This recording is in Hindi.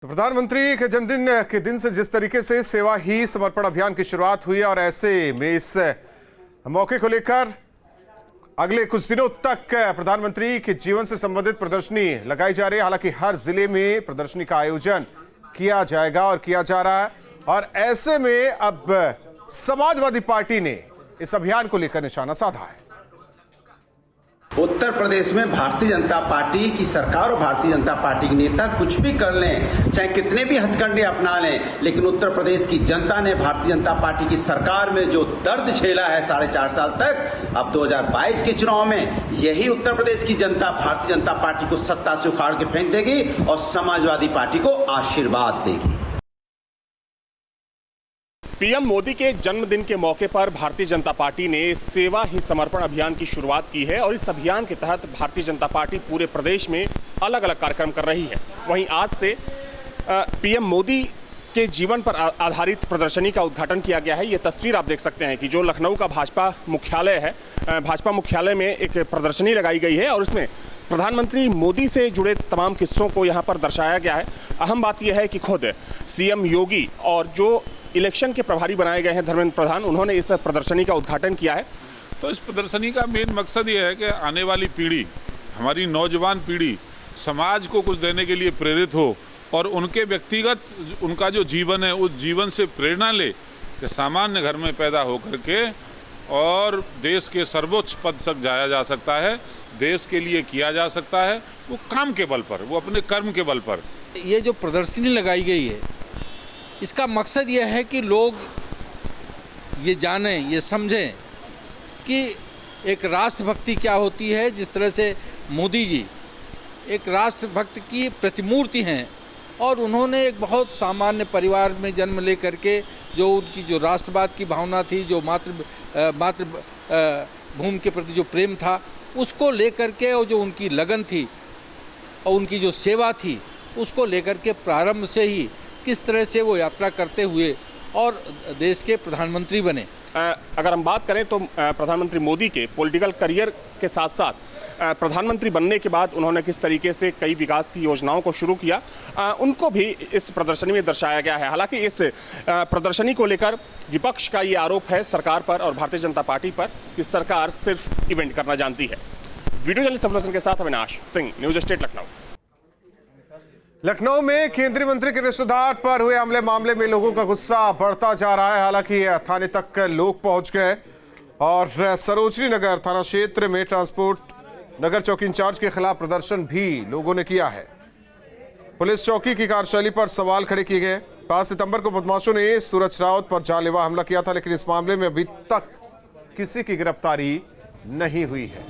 तो प्रधानमंत्री के जन्मदिन के दिन से जिस तरीके से सेवा ही समर्पण अभियान की शुरुआत हुई और ऐसे में इस मौके को लेकर अगले कुछ दिनों तक प्रधानमंत्री के जीवन से संबंधित प्रदर्शनी लगाई जा रही है। हालांकि हर जिले में प्रदर्शनी का आयोजन किया जाएगा और किया जा रहा है और ऐसे में अब समाजवादी पार्टी ने इस अभियान को लेकर निशाना साधा है। उत्तर प्रदेश में भारतीय जनता पार्टी की सरकार और भारतीय जनता पार्टी के नेता कुछ भी कर लें, चाहे कितने भी हथकंडे अपना लें, लेकिन उत्तर प्रदेश की जनता ने भारतीय जनता पार्टी की सरकार में जो दर्द झेला है 4.5 साल तक, अब 2022 के चुनाव में यही उत्तर प्रदेश की जनता भारतीय जनता पार्टी को सत्ता से उखाड़ के फेंक देगी और समाजवादी पार्टी को आशीर्वाद देगी। पीएम मोदी के जन्मदिन के मौके पर भारतीय जनता पार्टी ने सेवा ही समर्पण अभियान की शुरुआत की है और इस अभियान के तहत भारतीय जनता पार्टी पूरे प्रदेश में अलग अलग कार्यक्रम कर रही है। वहीं आज से पीएम मोदी के जीवन पर आधारित प्रदर्शनी का उद्घाटन किया गया है। ये तस्वीर आप देख सकते हैं कि जो लखनऊ का भाजपा मुख्यालय है, भाजपा मुख्यालय में एक प्रदर्शनी लगाई गई है और इसमें प्रधानमंत्री मोदी से जुड़े तमाम किस्सों को यहाँ पर दर्शाया गया है। अहम बात यह है कि खुद सीएम योगी और जो इलेक्शन के प्रभारी बनाए गए हैं धर्मेंद्र प्रधान, उन्होंने इस प्रदर्शनी का उद्घाटन किया है। तो इस प्रदर्शनी का मेन मकसद ये है कि आने वाली पीढ़ी, हमारी नौजवान पीढ़ी समाज को कुछ देने के लिए प्रेरित हो और उनके व्यक्तिगत उनका जो जीवन है उस जीवन से प्रेरणा ले कि सामान्य घर में पैदा होकर के और देश के सर्वोच्च पद तक जाया जा सकता है, देश के लिए किया जा सकता है, वो काम के बल पर, वो अपने कर्म के बल पर। ये जो प्रदर्शनी लगाई गई है, इसका मकसद ये है कि लोग ये जानें, ये समझें कि एक राष्ट्रभक्ति क्या होती है। जिस तरह से मोदी जी एक राष्ट्रभक्त की प्रतिमूर्ति हैं और उन्होंने एक बहुत सामान्य परिवार में जन्म ले करके जो उनकी जो राष्ट्रवाद की भावना थी, जो मातृभूमि के प्रति जो प्रेम था, उसको लेकर के और जो उनकी लगन थी और उनकी जो सेवा थी, उसको लेकर के प्रारंभ से ही किस तरह से वो यात्रा करते हुए और देश के प्रधानमंत्री बने। अगर हम बात करें तो प्रधानमंत्री मोदी के पॉलिटिकल करियर के साथ साथ प्रधानमंत्री बनने के बाद उन्होंने किस तरीके से कई विकास की योजनाओं को शुरू किया, उनको भी इस प्रदर्शनी में दर्शाया गया है। हालांकि इस प्रदर्शनी को लेकर विपक्ष का ये आरोप है सरकार पर और भारतीय जनता पार्टी पर कि सरकार सिर्फ इवेंट करना जानती है। वीडियो जर्नलिस्ट सफल के साथ अविनाश सिंह, न्यूज स्टेट लखनऊ। लखनऊ में केंद्रीय मंत्री के रिश्तेदार पर हुए हमले मामले में लोगों का गुस्सा बढ़ता जा रहा है। हालांकि थाने तक लोग पहुंच गए और सरोजनी नगर थाना क्षेत्र में ट्रांसपोर्ट नगर चौकी इंचार्ज के खिलाफ प्रदर्शन भी लोगों ने किया है। पुलिस चौकी की कार्यशैली पर सवाल खड़े किए गए। 5 सितंबर को बदमाशों ने सूरज राउत पर जानलेवा हमला किया था, लेकिन इस मामले में अभी तक किसी की गिरफ्तारी नहीं हुई है।